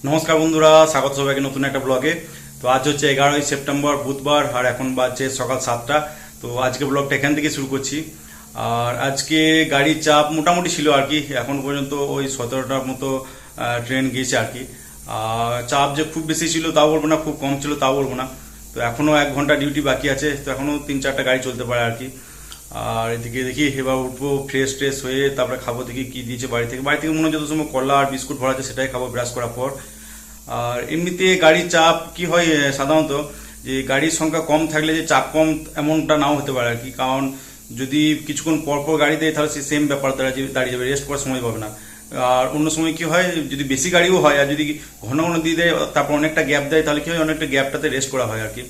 নমস্কার বন্ধুরা, স্বাগত সবাইকে নতুন একটা ব্লগে। তো আজ হচ্ছে 11ই সেপ্টেম্বর বুধবার, আর এখন বাজছে সকাল 7টা। তো আজকে ব্লগটা এখান থেকে শুরু করছি। আর আজকে গাড়ির চাপ মোটামুটি ছিল আর কি, এখন পর্যন্ত ওই 17টার মতো ট্রেন গিয়েছে আর কি। চাপ যে খুব বেশি ছিল তাও বলবো না, খুব কম ছিল তাও বলবো না। তো এখনও 1 ঘন্টা ডিউটি বাকি আছে, তো এখনও 3-4টা গাড়ি চলতে পারে আর কি। আর এদিকে দেখি এবার উঠবো, ফ্রেশ হয়ে তারপরে খাবো। দেখি কি দিয়েছে বাড়ি থেকে মনে হয় যত সময় কলা আর বিস্কুট ভরা আছে সেটাই খাবো ব্রাশ করার পর। আর এমনিতে গাড়ির চাপ কি হয় সাধারণত, যে গাড়ির সংখ্যা কম থাকলে যে চাপ কম এমনটা নাও হতে পারে আর কি। কারণ যদি কিছুক্ষণ পরপর গাড়ি দেয় তাহলে সে সেম ব্যাপার দাঁড়িয়ে যাবে, রেস্ট করার সময় পাবে না। আর অন্য সময় কি হয়, যদি বেশি গাড়িও হয় আর যদি ঘন ঘন দিয়ে দেয় তারপর অনেকটা গ্যাপ দেয়, তাহলে কি হয় অনেকটা গ্যাপটাতে রেস্ট করা হয় আর কি।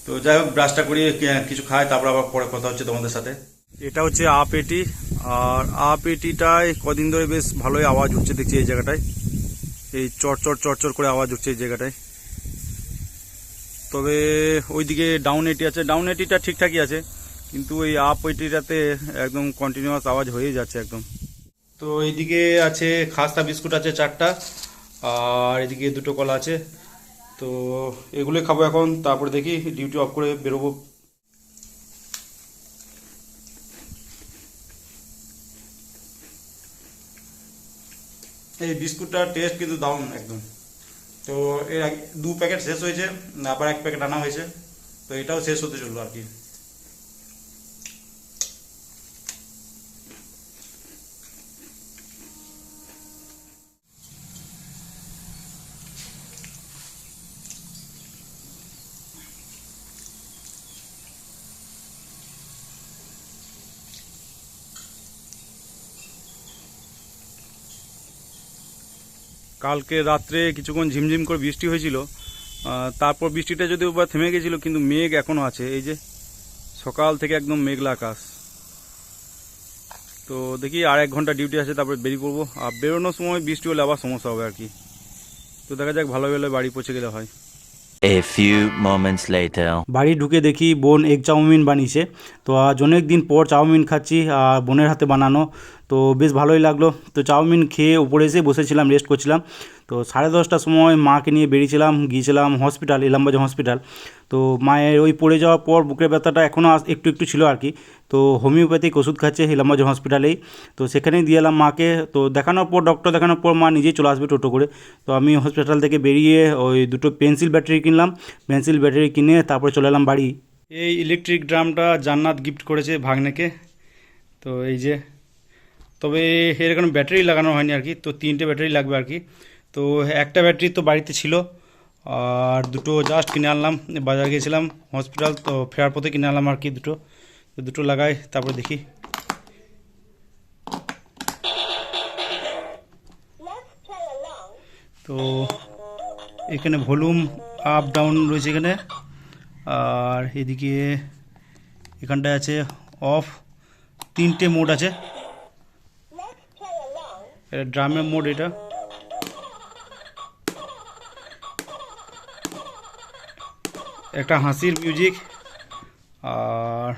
তো যাই হোক, ব্রাশটা করিয়ে কিছু খায়, তারপর আবার পরে কথা হচ্ছে তোমাদের সাথে। এটা হচ্ছে আপ এটি, আর আপ এটিটায় কদিন ধরে বেশ ভালোই আওয়াজ হচ্ছে দেখছি এই জায়গাটায়। এই চড়চড় করে আওয়াজ হচ্ছে এই জায়গাটায়। তবে ওইদিকে ডাউন এটি আছে, ডাউন এটিটা ঠিকঠাকই আছে, কিন্তু ওই আপ এটিটাতে একদম কন্টিনিউয়াস আওয়াজ হয়ে যাচ্ছে একদম। তো এইদিকে আছে খাস্তা বিস্কুট আছে 4টা, আর এদিকে 2টো কলা আছে। তো এগুলোই খাবো এখন, তারপরে দেখি ডিউটি অফ করে বেরোবো। এই বিস্কুটটার টেস্ট কিন্তু দারুণ একদম। তো এর 2 প্যাকেট শেষ হয়েছে, আবার 1 প্যাকেট আনা হয়েছে, তো এটাও শেষ হতে চললো আর কি। কালকে রাত্রে কিছুক্ষণ ঝিমঝিম করে বৃষ্টি হয়েছিল, তারপর বৃষ্টিটা যদিও বা থেমে গেছিল, কিন্তু মেঘ এখনও আছে। এই যে সকাল থেকে একদম মেঘলা আকাশ। তো দেখি আর 1 ঘন্টা ডিউটি আছে, তারপরে বেরিয়ে পড়বো। আর বেরোনোর সময় বৃষ্টি হলে আবার সমস্যা হবে আর কি। তো দেখা যাক, ভালো ভালো বাড়ি পৌঁছে গেলে হয়। A few moments later. বাড়ি ঢুকে দেখি বোন এগ চাউমিন বানিয়েছে। তো আজ অনেক দিন পর চাউমিন খাচ্ছি, আর বোনের হাতে বানানো, তো বেশ ভালোই লাগলো। তো চাউমিন খেয়ে উপরে এসে বসেছিলাম, রেস্ট করছিলাম। তো 10:30টার সময় মাকে নিয়ে গিয়েছিলাম হসপিটাল, ইলামবাজার হসপিটাল। তো মায়ের ওই পড়ে যাওয়ার পর বুকের ব্যথাটা এখনও একটু একটু ছিল আর কি। তো হোমিওপ্যাথিক ওষুধ খাচ্ছে ইলামবাজার হসপিটালেই। তো সেখানেই দিয়ে এলাম মাকে। তো ডক্টর দেখানোর পর মা নিজেই চলে আসবে টোটো করে। তো আমি হসপিটাল থেকে বেরিয়ে ওই 2টো পেন্সিল ব্যাটারি কিনলাম, পেন্সিল ব্যাটারি কিনে তারপরে চলে এলাম বাড়ি। এই ইলেকট্রিক ড্রামটা জান্নাত গিফট করেছে ভাগ্নেকে। তো এই যে, তবে এর কোনো ব্যাটারি লাগানো হয়নি আর কি, তো 3টে ব্যাটারি লাগবে আর কি। তো একটা ব্যাটারি তো বাড়িতে ছিল, আর 2টো জাস্ট কিনে আনলাম। বাজার গিয়েছিলাম হসপিটাল, তো ফেরার পথে কিনে আনলাম আর কি 2টো। তো 2টো লাগাই, তারপর দেখি। তো এখানে ভলিউম আপ ডাউন রয়েছে এখানে, আর এদিকে এখানটায় আছে অফ। 3টে মোড আছে, এটা ড্রামের মোড। এটা একটা হাসির মিউজিক, আর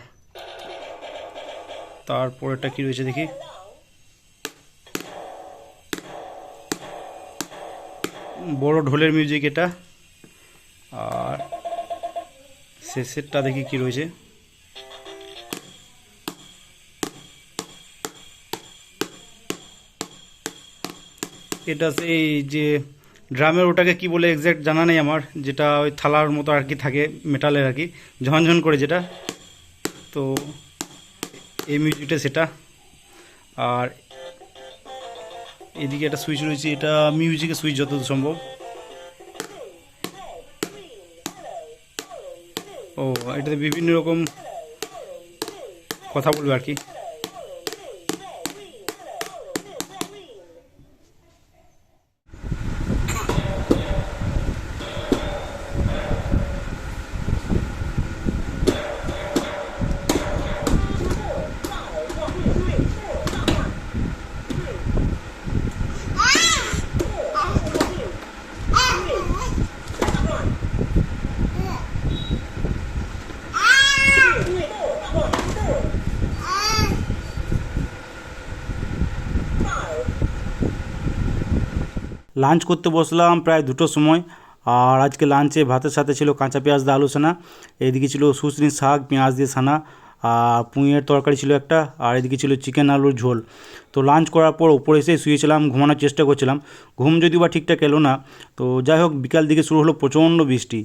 তারপর এটা কি রয়েছে দেখি। বড় ঢোলের মিউজিক এটা, আর শেষেরটা দেখি কি রয়েছে। এটা এই যে ড্রামের, ওটাকে কি বলে এক্স্যাক্ট জানা নেই আমার, যেটা ওই থালার মতো আর কি থাকে, মেটালের আর কি, ঝনঝন করে যেটা। তো এই মিউজিকটা সেটা। আর এদিকে একটা সুইচ রয়েছে, এটা মিউজিকের সুইচ যতদূর সম্ভব। ও, এটাতে বিভিন্ন রকম কথা বলবে আর কি। লাঞ্চ করতে বসলাম প্রায় 2টোর সময়। আর আজকে লাঞ্চে ভাতের সাথে ছিল কাঁচা পেঁয়াজ দিয়ে আলু সানা, এদিকে ছিল শুশনি শাক পেঁয়াজ দিয়ে সানা, আর পুঁইয়ের তরকারি ছিল একটা, আর এদিকে ছিল চিকেন আলুর ঝোল। তো লাঞ্চ করার পর উপরে এসে শুয়েছিলাম, ঘুমানোর চেষ্টা করছিলাম, ঘুম যদিও বা ঠিকঠাক এলো না। তো যাই হোক, বিকাল দিকে শুরু হলো প্রচণ্ড বৃষ্টি।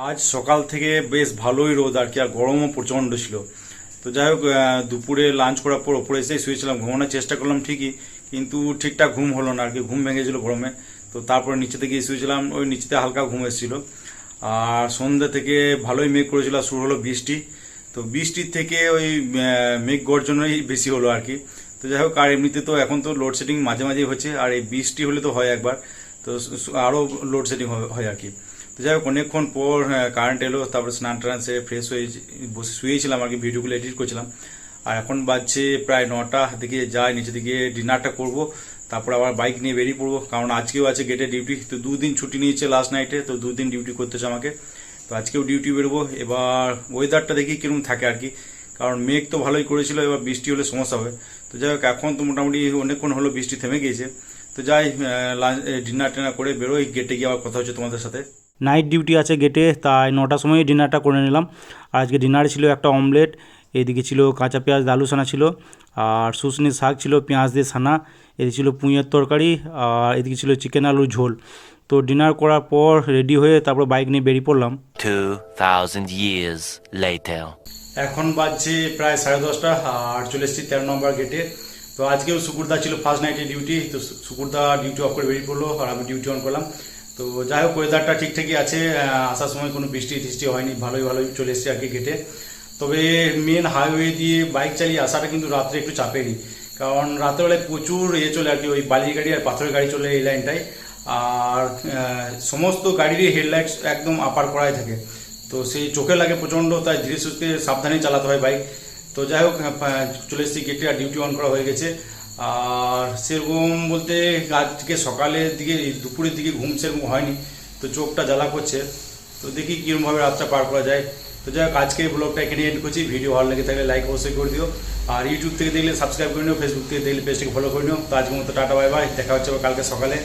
আজ সকাল থেকে বেশ ভালোই রোদ আর কি, আর গরমও প্রচণ্ড ছিল। তো যাই হোক, দুপুরে লাঞ্চ করার পর ওপরে এসে শুয়েছিলাম, ঘুমানোর চেষ্টা করলাম ঠিকই, কিন্তু ঠিকঠাক ঘুম হলো না আর কি, ঘুম ভেঙে গেছিল গরমে। তো তারপরে নিচেতে গিয়ে শুয়েছিলাম, ওই নিচেতে হালকা ঘুম এসেছিল। আর সন্ধ্যা থেকে ভালোই মেঘ করেছিল, আর শুরু হলো বৃষ্টি। তো বৃষ্টির থেকে ওই মেঘ গর্জনই বেশি হলো আর কি। তো যাই হোক, আর এমনিতে তো এখন তো লোডশেডিং মাঝে মাঝেই হচ্ছে, আর এই বৃষ্টি হলে তো হয় একবার, তো আরও লোডশেডিং হয় আর কি। তো যাই হোক, অনেকক্ষণ পর কারেন্ট এলো, তারপরে স্নান টান সেরে ফ্রেশ হয়ে বসে শুয়েছিলাম আর কি, ভিডিওগুলো এডিট করছিলাম। আর এখন বাজছে প্রায় 9টা দিকে, যাই নিচে দিকে ডিনারটা করব, তারপর আবার বাইক নিয়ে বেরিয়ে পড়বো, কারণ আজকেও আছে গেটে ডিউটি। তো 2 দিন ছুটি নিয়েছে লাস্ট নাইটে, তো 2 দিন ডিউটি করতে হচ্ছে আমাকে। তো আজকেও ডিউটি বেরোবো। এবার ওয়েদারটা দেখি কিরকম থাকে আর কি, কারণ মেঘ তো ভালোই করেছিল, এবার বৃষ্টি হলে সমস্যা হবে। তো যাই হোক, এখন তো মোটামুটি অনেকক্ষণ হলো বৃষ্টি থেমে গিয়েছে। তো যাই ডিনার টিনার করে বেরোই, গেটে গিয়ে আবার কথা হচ্ছে তোমাদের সাথে। নাইট ডিউটি আছে গেটে, তাই 9টার সময় ডিনারটা করে নিলাম। আর আজকে ডিনারে ছিল একটা অমলেট, এদিকে ছিল কাঁচা পেঁয়াজ দিয়ে আলু সানা ছিল, আর শুশনি শাক ছিল পেঁয়াজ দিয়ে সানা, এদিকে ছিল পুঁইয়ের তরকারি, আর এদিকে ছিল চিকেন আলুর ঝোল। তো ডিনার করার পর রেডি হয়ে তারপর বাইক নিয়ে বেরিয়ে পড়লাম। 2000 years later. এখন বাজছে প্রায় 10:30, আর চলে এসেছি 13 নম্বর গেটে। তো আজকেও সুকুরদা ছিল ফার্স্ট নাইটে ডিউটি, তো সুকুরদা ডিউটি অফ করে বেরিয়ে পড়লো, আর আমি ডিউটি অন করলাম। তো যাই হোক, ওয়েদারটা ঠিকঠাকই আছে, আসার সময় কোনো বৃষ্টি টিষ্টি হয়নি, ভালোই চলে এসেছি আর কি গেটে। তবে মেন হাইওয়ে দিয়ে বাইক চালিয়ে আসাটা কিন্তু রাত্রে একটু চাপেরই, কারণ রাত্রেবেলায় প্রচুর চলে আর কি, ওই বালির গাড়ি আর পাথরের গাড়ি চলে এই লাইনটায়। আর সমস্ত গাড়িরই হেডলাইটস একদম আপার করাই থাকে, তো সেই চোখে লাগে প্রচণ্ড, তাই ধীরে সুস্থে সাবধানে চালাতে হয় বাইক। তো যাই হোক, চলে এসেছি গেটে, আর ডিউটি অন করা হয়ে গেছে। আর সেরকম বলতে আজকে সকালের দিকে দুপুরের দিকে ঘুম সেরকম হয়নি, তো চোখটা জ্বালা করছে। তো দেখি কীরকমভাবে রাতটা পার করা যায়। তো যাই হোক, আজকে ব্লগটা এখানে এন্ড করছি। ভিডিও ভালো লেগে থাকলে লাইক অবশ্যই করে দিও, আর ইউটিউব থেকে দেখলে সাবস্ক্রাইব করে নিও, ফেসবুক থেকে দেখলে পেজটাকে ফলো করে নিও। তো আজকের মতো টাটা বাই বাই, দেখা হচ্ছে আবার কালকে সকালে।